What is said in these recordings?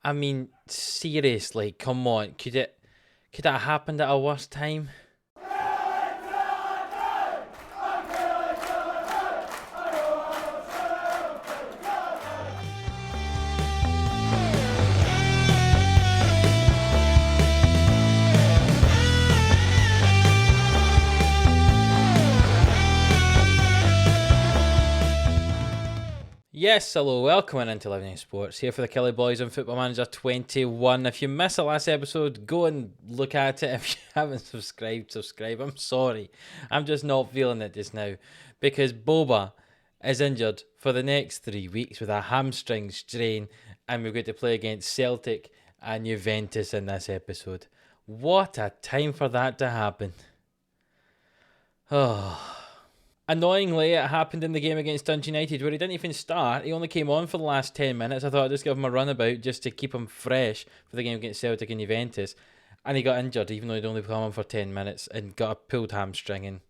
I mean, seriously, come on. Could that have happened at a worse time? Yes, hello, welcome into Living Sports, here for the Killie boys on Football Manager 21. If you missed the last episode, go and look at it. If you haven't subscribed, subscribe. I'm sorry, I'm just not feeling it just now, because Boba is injured for the next 3 weeks with a hamstring strain, and we're going to play against Celtic and Juventus in this episode. What a time for that to happen. Oh... Annoyingly, it happened in the game against Dundee United where he didn't even start. He only came on for the last 10 minutes. I thought I'd just give him a runabout just to keep him fresh for the game against Celtic and Juventus. And he got injured even though he'd only come on for 10 minutes and got a pulled hamstring.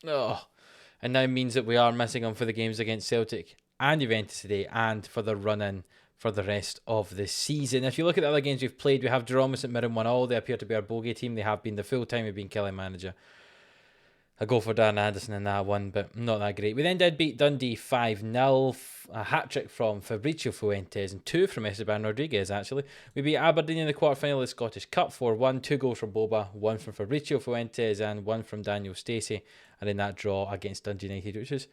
And now means that we are missing him for the games against Celtic and Juventus today and for the run-in for the rest of the season. If you look at the other games we've played, we have drawn with St Mirren 1-1. They appear to be our bogey team. They have been the full time we've been Killie manager. A goal for Darren Anderson in that one, but not that great. We then did beat Dundee 5-0, a hat-trick from Fabrizio Fuentes and 2 from Esteban Rodriguez, actually. We beat Aberdeen in the quarter-final of the Scottish Cup 4-1, 2 goals from Boba, 1 from Fabrizio Fuentes and 1 from Daniel Stacey. And in that draw against Dundee United, which was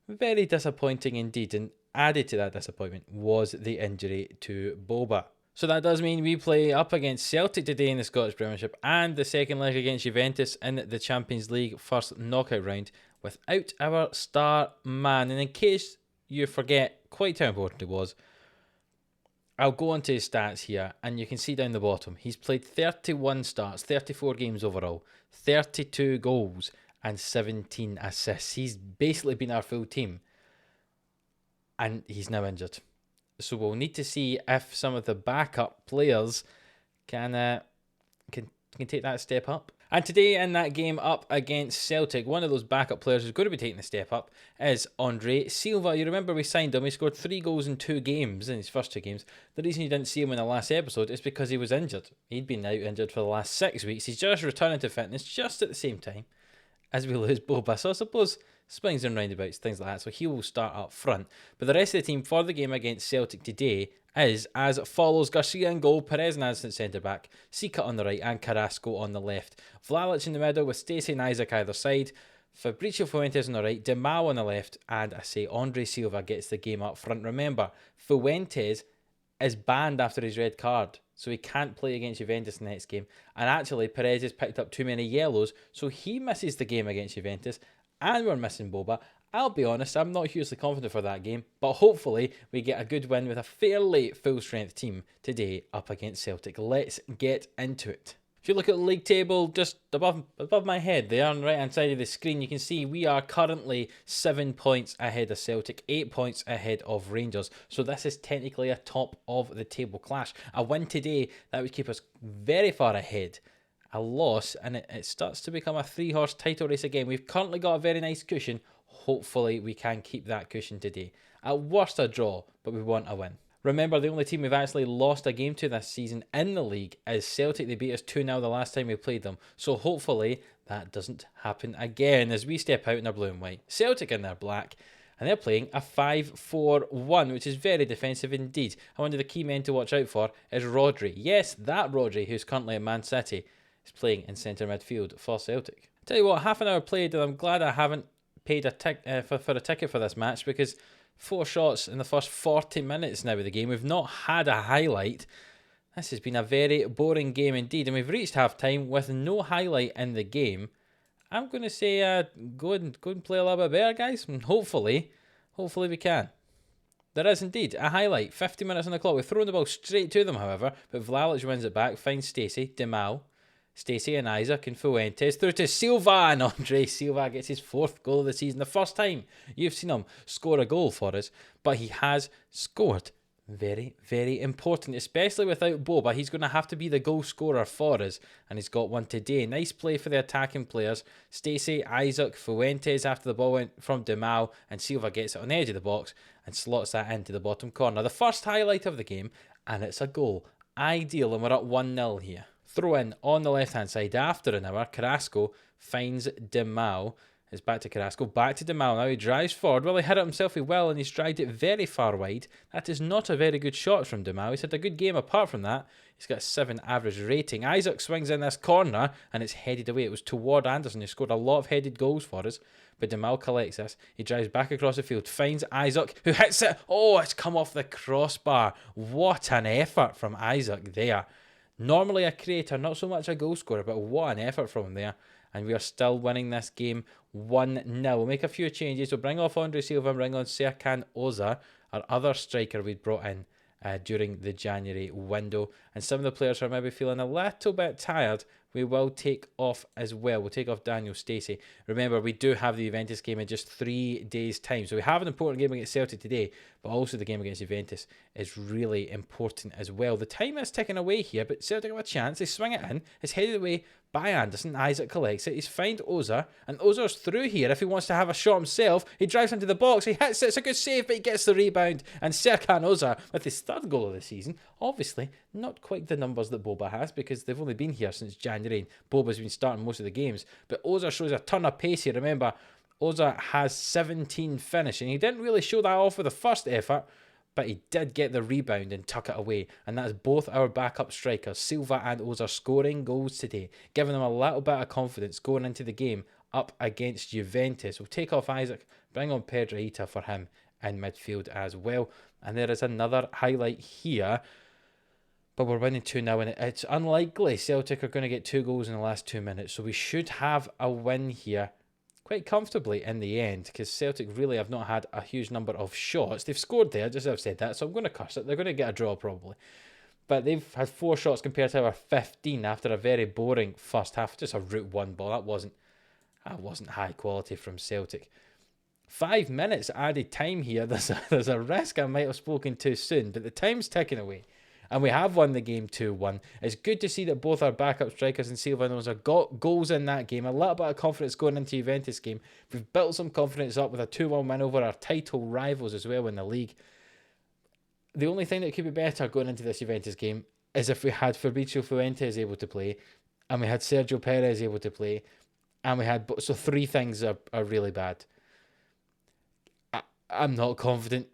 very disappointing indeed. And added to that disappointment was the injury to Boba. So that does mean we play up against Celtic today in the Scottish Premiership and the second leg against Juventus in the Champions League first knockout round without our star man. And in case you forget quite how important it was, I'll go on to his stats here and you can see down the bottom. He's played 31 starts, 34 games overall, 32 goals and 17 assists. He's basically been our full team and he's now injured. So we'll need to see if some of the backup players can take that step up. And today in that game up against Celtic, one of those backup players who's going to be taking the step up is Andre Silva. You remember we signed him. He scored 3 goals in 2 games in his first 2 games. The reason you didn't see him in the last episode is because he was injured. He'd been out injured for the last 6 weeks. He's just returning to fitness just at the same time as we lose Boba. So I suppose swings and roundabouts, things like that. So he will start up front. But the rest of the team for the game against Celtic today is as follows: Garcia in goal, Perez and Anderson centre back, Sika on the right and Carrasco on the left. Vlalic in the middle with Stacey and Isaac either side. Fabrizio Fuentes on the right, Demau on the left, and I say Andre Silva gets the game up front. Remember, Fuentes is banned after his red card, so he can't play against Juventus in the next game. And actually, Perez has picked up too many yellows, so he misses the game against Juventus. And we're missing Boba. I'll be honest, I'm not hugely confident for that game, but hopefully we get a good win with a fairly full-strength team today up against Celtic. Let's get into it. If you look at the league table just above my head there on the right-hand side of the screen, you can see we are currently 7 points ahead of Celtic, 8 points ahead of Rangers. So this is technically a top-of-the-table clash. A win today, that would keep us very far ahead. A loss and it starts to become a 3-horse title race again. We've currently got a very nice cushion. Hopefully we can keep that cushion today. At worst a draw, but we want a win. Remember, the only team we've actually lost a game to this season in the league is Celtic. They beat us 2-0 the last time we played them. So hopefully that doesn't happen again as we step out in their blue and white. Celtic in their black. And they're playing a 5-4-1, which is very defensive indeed. And one of the key men to watch out for is Rodri. Yes, that Rodri, who's currently at Man City, is playing in centre midfield for Celtic. Tell you what, half an hour played, and I'm glad I haven't paid for a ticket for this match, because 4 shots in the first 40 minutes now of the game. We've not had a highlight. This has been a very boring game indeed, and we've reached half time with no highlight in the game. I'm going to say go and play a little bit better, guys, and hopefully we can. There is indeed a highlight. 50 minutes on the clock. We've thrown the ball straight to them, however, but Vlalic wins it back, finds Stacey, Demau, Stacey and Isaac and Fuentes through to Silva, and Andre Silva gets his 4th goal of the season. The first time you've seen him score a goal for us, but he has scored. Very, very important, especially without Boba. He's going to have to be the goal scorer for us, and he's got one today. Nice play for the attacking players. Stacey, Isaac, Fuentes after the ball went from Demau, and Silva gets it on the edge of the box and slots that into the bottom corner. The first highlight of the game, and it's a goal. Ideal, and we're up 1-0 here. Throw in on the left-hand side after an hour. Carrasco finds Demau. It's back to Carrasco, back to Demau now. He drives forward. Well, he hit it himself well, and he's dragged it very far wide. That is not a very good shot from Demau. He's had a good game apart from that. He's got a 7 average rating. Isaac swings in this corner, and it's headed away. It was toward Anderson, who scored a lot of headed goals for us. But Demau collects this. He drives back across the field, finds Isaac, who hits it. Oh, it's come off the crossbar. What an effort from Isaac there. Normally a creator, not so much a goal scorer, but what an effort from him there. And we are still winning this game 1-0. We'll make a few changes. We'll bring off Andre Silva and bring on Serkan Oza, our other striker we'd brought in during the January window. And some of the players are maybe feeling a little bit tired. We will take off as well. We'll take off Daniel Stacey. Remember, we do have the Juventus game in just 3 days' time. So we have an important game against Celtic today, but also the game against Juventus is really important as well. The time is ticking away here, but Celtic have a chance. They swing it in. It's headed away by Anderson. Isaac collects it. He's found Oza, and Ozar's through here. If he wants to have a shot himself, he drives into the box. He hits it. It's a good save, but he gets the rebound. And Serkan Oza, with his 3rd goal of the season, obviously not quite the numbers that Boba has, because they've only been here since January. Boba's been starting most of the games, but Oza shows a ton of pace here. Remember, Oza has 17 finishing. He didn't really show that off with the first effort, but he did get the rebound and tuck it away. And that's both our backup strikers, Silva and Oza, scoring goals today, giving them a little bit of confidence going into the game up against Juventus. We'll take off Isaac, bring on Pedroita for him in midfield as well. And there is another highlight here, but we're winning 2-0, and it's unlikely Celtic are going to get 2 goals in the last 2 minutes. So we should have a win here quite comfortably in the end, because Celtic really have not had a huge number of shots. They've scored there, just as I've said that, so I'm going to curse it. They're going to get a draw probably. But they've had 4 shots compared to our 15 after a very boring first half. Just a route 1 ball. That wasn't high quality from Celtic. 5 minutes added time here. There's a risk I might have spoken too soon, but the time's ticking away. And we have won the game 2-1. It's good to see that both our backup strikers and Silva and Oza got goals in that game. A little bit of confidence going into Juventus game. We've built some confidence up with a 2-1 win over our title rivals as well in the league. The only thing that could be better going into this Juventus game is if we had Fabrizio Fuentes able to play, and we had Sergio Perez able to play, and we had... So 3 things are really bad. I'm not confident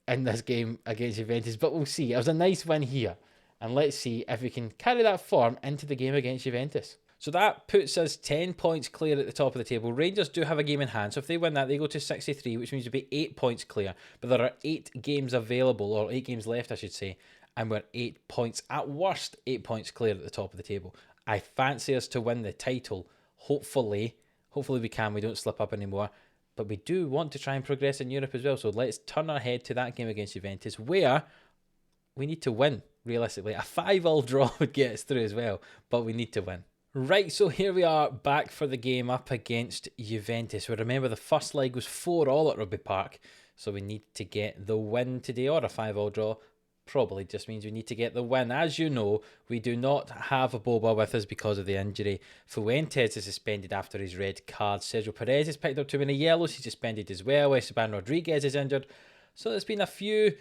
in this game against Juventus, but we'll see. It was a nice win here, and let's see if we can carry that form into the game against Juventus. So that puts us 10 points clear at the top of the table. Rangers do have a game in hand, so if they win that, they go to 63, which means we'll be 8 points clear. But there are 8 games available, or 8 games left, I should say, and we're 8 points, at worst, 8 points clear at the top of the table. I fancy us to win the title. Hopefully we can. We don't slip up anymore. But we do want to try and progress in Europe as well. So let's turn our head to that game against Juventus, where we need to win, realistically. A 5-5 draw would get us through as well, but we need to win. Right, so here we are back for the game up against Juventus. We remember the first leg was 4-4 at Rugby Park, so we need to get the win today, or a 5-5 draw. Probably just means we need to get the win. As you know, we do not have a Boba with us because of the injury. Fuentes is suspended after his red card. Sergio Perez has picked up too many yellows. He's suspended as well. Esteban Rodriguez is injured. So there's been a few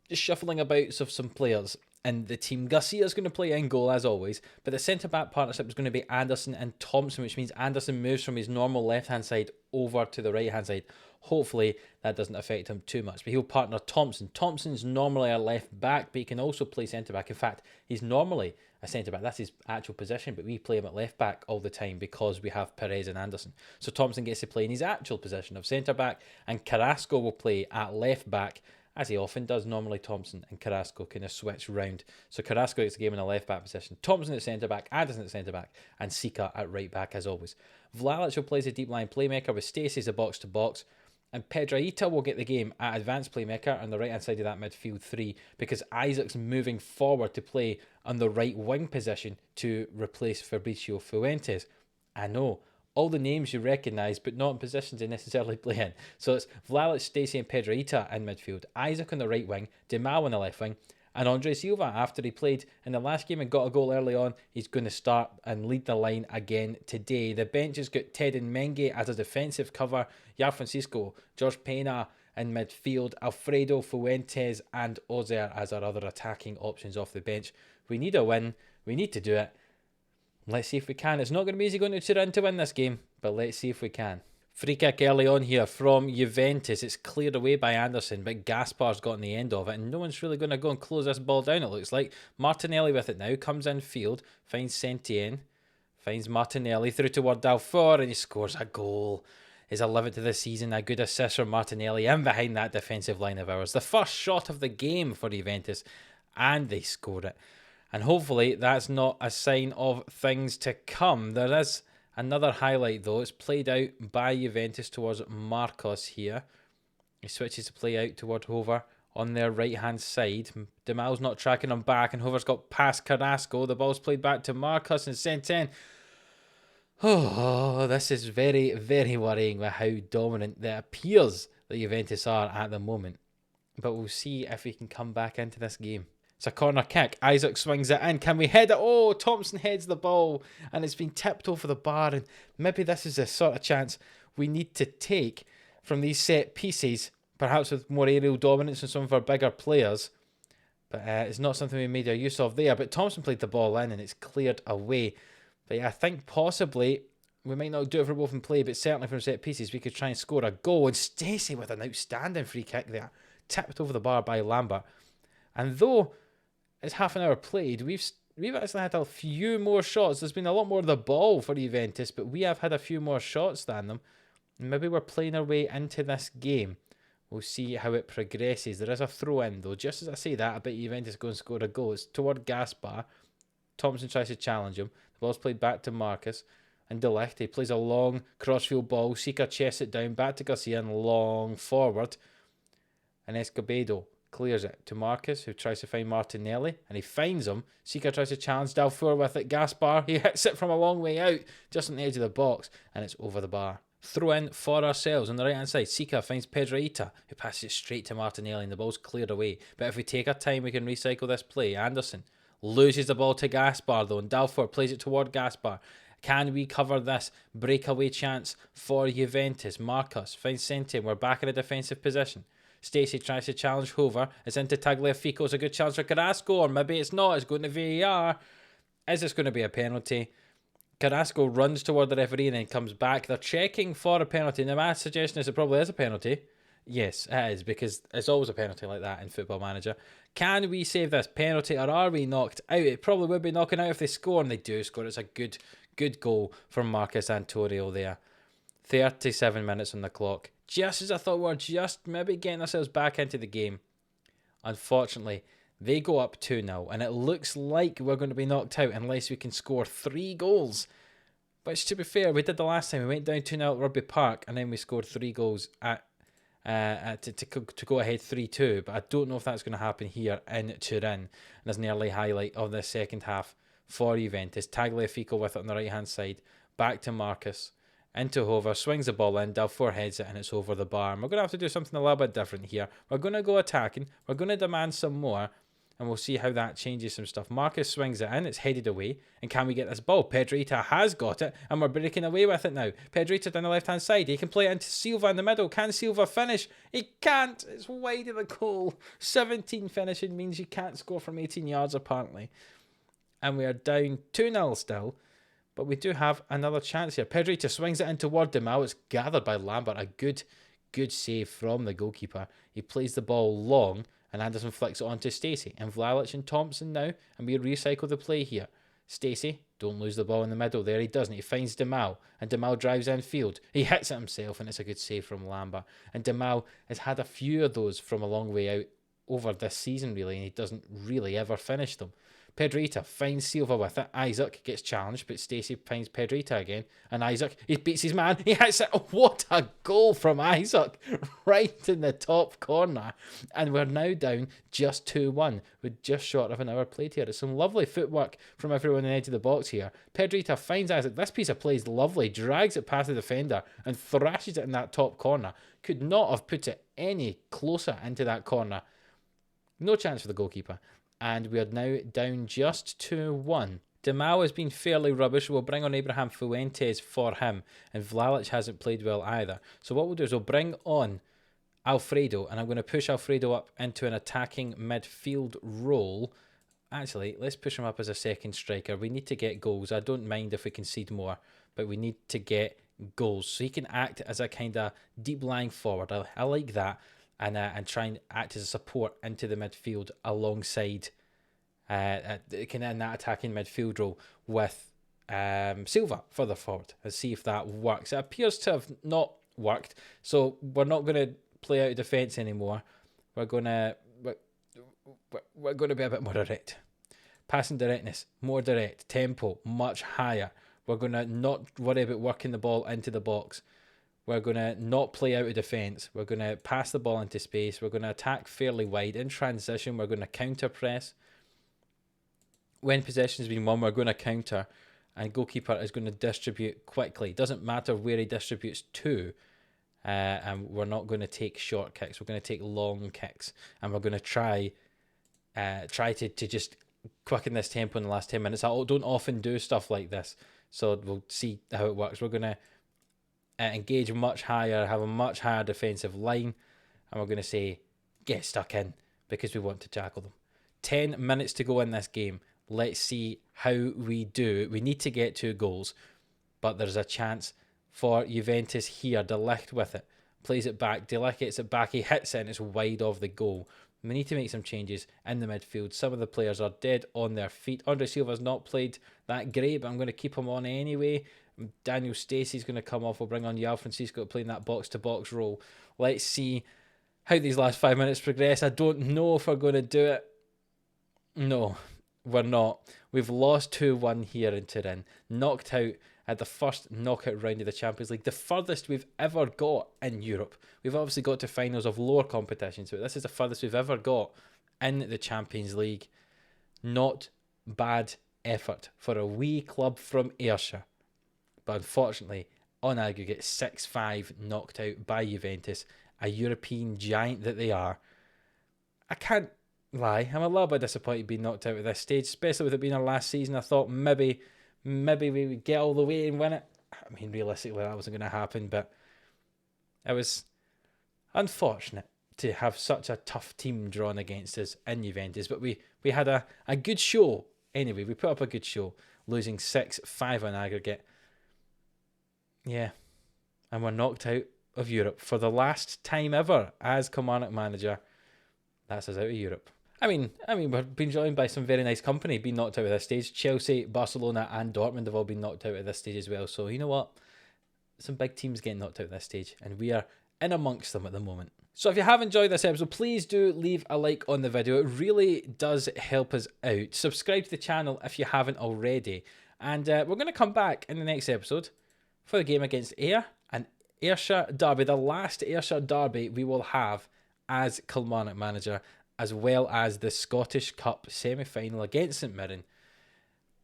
just shuffling about of some players in the team. Garcia's going to play in goal as always, but the centre-back partnership is going to be Anderson and Thompson, which means Anderson moves from his normal left-hand side over to the right-hand side. Hopefully that doesn't affect him too much, but he'll partner Thompson. Thompson's normally a left-back, but he can also play centre-back. In fact, he's normally a centre-back. That's his actual position, but we play him at left-back all the time because we have Perez and Anderson. So Thompson gets to play in his actual position of centre-back, and Carrasco will play at left-back, as he often does. Normally Thompson and Carrasco kind of switch round. So Carrasco gets the game in a left-back position, Thompson at centre-back, Anderson at centre-back, and Sika at right-back as always. Vlalic will play as a deep-line playmaker with Stacey as a box-to-box, and Pedroita will get the game at advanced playmaker on the right-hand side of that midfield 3, because Isaac's moving forward to play on the right wing position to replace Fabrizio Fuentes. I know, all the names you recognise, but not in positions they necessarily play in. So it's Vlalic, Stacey and Pedroita in midfield, Isaac on the right wing, Demau on the left wing, and Andre Silva, after he played in the last game and got a goal early on, he's going to start and lead the line again today. The bench has got Ted and Menge as a defensive cover, Yar Francisco, George Pena in midfield. Alfredo, Fuentes and Ozer as our other attacking options off the bench. We need a win. We need to do it. Let's see if we can. It's not going to be easy going to Turin to win this game, but let's see if we can. Free kick early on here from Juventus. It's cleared away by Anderson, but Gaspar's gotten the end of it, and no one's really going to go and close this ball down, it looks like. Martinelli with it now, comes in field, finds Sentien, finds Martinelli through toward Dalfor, and he scores a goal. His 11th of the season, a good assist from Martinelli in behind that defensive line of ours. The first shot of the game for Juventus, and they scored it. And hopefully that's not a sign of things to come. There is another highlight though. It's played out by Juventus towards Marcos here. He switches to play out toward Hover on their right hand side. Demal's not tracking him back, and Hover's got past Carrasco. The ball's played back to Marcos and sent in. Oh, this is very, very worrying with how dominant it appears that Juventus are at the moment. But we'll see if we can come back into this game. It's a corner kick. Isaac swings it in. Can we head it? Oh, Thompson heads the ball, and it's been tipped over the bar. And maybe this is the sort of chance we need to take from these set pieces, perhaps with more aerial dominance than some of our bigger players. But it's not something we made a use of there. But Thompson played the ball in, and it's cleared away. But yeah, I think possibly we might not do it from open play, but certainly from set pieces we could try and score a goal. And Stacey with an outstanding free kick there, tipped over the bar by Lambert. And though it's half an hour played, we've actually had a few more shots. There's been a lot more of the ball for Juventus, but we have had a few more shots than them. Maybe we're playing our way into this game. We'll see how it progresses. There is a throw in though. Just as I say that, I bet Juventus go and score a goal. It's toward Gaspar. Thompson tries to challenge him. The ball's played back to Marcus. And De Ligt, he plays a long crossfield ball. Sika chests it down, back to Garcia and long forward. And Escobedo clears it to Marcus, who tries to find Martinelli, and he finds him. Sika tries to challenge Dalfor with it. Gaspar, he hits it from a long way out, just on the edge of the box, and it's over the bar. Throw in for ourselves on the right hand side. Sika finds Pedroita, who passes it straight to Martinelli, and the ball's cleared away. But if we take our time, we can recycle this play. Anderson loses the ball to Gaspar though, and Dalfor plays it toward Gaspar. Can we cover this breakaway chance for Juventus? Marcos finds Sentien. We're back in a defensive position. Stacey tries to challenge Hover. It's into Tagliafico. It's a good chance for Carrasco, or maybe it's not. It's going to VAR. Is this going to be a penalty? Carrasco runs toward the referee and then comes back. They're checking for a penalty. Now my suggestion is it probably is a penalty. Yes, it is, because it's always a penalty like that in Football Manager. Can we save this penalty, or are we knocked out? It probably would be knocking out if they score, and they do score. It's a good goal from Marcus Antonio there. 37 minutes on the clock. Just as I thought we were just maybe getting ourselves back into the game. Unfortunately, they go up 2-0, and it looks like we're going to be knocked out unless we can score 3 goals. Which, to be fair, we did the last time. We went down 2-0 at Rugby Park, and then we scored 3 goals to go ahead 3-2. But I don't know if that's going to happen here in Turin. And there's an early highlight of the second half for Juventus. Tagliafico with it on the right-hand side. Back to Marcus. Into Hover, swings the ball in, Dalfor heads it, and it's over the bar. And we're going to have to do something a little bit different here. We're going to go attacking. We're going to demand some more, and we'll see how that changes some stuff. Marcus swings it in, it's headed away. And can we get this ball? Pedroita has got it, and we're breaking away with it now. Pedroita down the left-hand side. He can play it into Silva in the middle. Can Silva finish? He can't. It's wide of the goal. 17 finishing means you can't score from 18 yards, apparently. And we are down 2-0 still. But we do have another chance here. Pedroita swings it in toward Demal. It's gathered by Lambert. A good save from the goalkeeper. He plays the ball long, and Anderson flicks it on to Stacey. And Vlalic and Thompson now, and we recycle the play here. Stacey, don't lose the ball in the middle there. He doesn't. He finds Demal, and Demal drives infield. He hits it himself, and it's a good save from Lambert. And Demal has had a few of those from a long way out over this season, really, and he doesn't really ever finish them. Pedroita finds Silva with it. Isaac gets challenged, but Stacey finds Pedroita again. And Isaac, he beats his man. He hits it. Oh, what a goal from Isaac. Right in the top corner. And we're now down just 2-1 with just short of an hour played here. It's some lovely footwork from everyone on the edge of the box here. Pedroita finds Isaac. This piece of play is lovely. Drags it past the defender and thrashes it in that top corner. Could not have put it any closer into that corner. No chance for the goalkeeper. And we are now down just 2-1. Demal has been fairly rubbish. We'll bring on Abraham Fuentes for him. And Vlalic hasn't played well either. So what we'll do is we'll bring on Alfredo, and I'm going to push Alfredo up into an attacking midfield role. Actually, let's push him up as a second striker. We need to get goals. I don't mind if we concede more, but we need to get goals. So he can act as a kind of deep lying forward. I like that, and try and act as a support into the midfield alongside kind of in that attacking midfield role with Silva further forward, and see if that works. It appears to have not worked, so we're not going to play out of defence anymore. We're going to be a bit more direct. Passing directness, more direct. Tempo, much higher. We're going to not worry about working the ball into the box. We're going to not play out of defence. We're going to pass the ball into space. We're going to attack fairly wide. In transition, we're going to counter press. When possession's been won, we're going to counter. And goalkeeper is going to distribute quickly. Doesn't matter where he distributes to. And we're not going to take short kicks. We're going to take long kicks. And we're going to try to just quicken this tempo in the last 10 minutes. I don't often do stuff like this, so we'll see how it works. We're going to engage much higher, have a much higher defensive line, and we're going to say, get stuck in, because we want to tackle them. 10 minutes to go in this game. Let's see how we do. We need to get 2 goals, but there's a chance for Juventus here. De Ligt with it. Plays it back. De Ligt gets it back. He hits it and it's wide of the goal. We need to make some changes in the midfield. Some of the players are dead on their feet. Andre Silva's not played that great, but I'm going to keep him on anyway. Daniel Stacey's going to come off. We'll bring on João Francisco to play in that box-to-box role. Let's see how these last 5 minutes progress. I don't know if we're going to do it. No, we're not. We've lost 2-1 here in Turin. Knocked out at the first knockout round of the Champions League, the furthest we've ever got in Europe. We've obviously got to finals of lower competitions, but this is the furthest we've ever got in the Champions League. Not bad effort for a wee club from Ayrshire. But unfortunately, on aggregate, 6-5 knocked out by Juventus, a European giant that they are. I can't lie, I'm a little bit disappointed being knocked out at this stage, especially with it being our last season. I thought maybe we would get all the way and win it. I mean, realistically, that wasn't going to happen, but it was unfortunate to have such a tough team drawn against us in Juventus. But we had a good show. Anyway, we put up a good show, losing 6-5 on aggregate. Yeah, and we're knocked out of Europe for the last time ever as Kilmarnock manager. That's us out of Europe. I mean, we've been joined by some very nice company being knocked out at this stage. Chelsea, Barcelona and Dortmund have all been knocked out at this stage as well. So, you know what? Some big teams getting knocked out at this stage, and we are in amongst them at the moment. So if you have enjoyed this episode, please do leave a like on the video. It really does help us out. Subscribe to the channel if you haven't already. And we're going to come back in the next episode for the game against Ayr, an Ayrshire derby, the last Ayrshire derby we will have as Kilmarnock manager, as well as the Scottish Cup semi-final against St Mirren.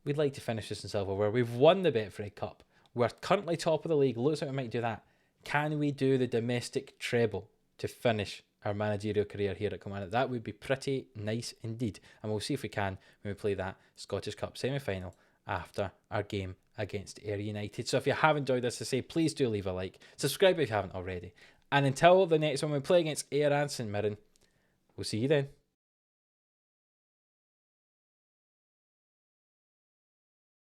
We'd like to finish this in silverware. We've won the Betfred Cup. We're currently top of the league. Looks like we might do that. Can we do the domestic treble to finish our managerial career here at Kilmarnock? That would be pretty nice indeed. And we'll see if we can when we play that Scottish Cup semi-final after our game against Ayr United. So if you have enjoyed this, I say please do leave a like. Subscribe if you haven't already. And until the next one we play against Ayr and St Mirren, we'll see you then.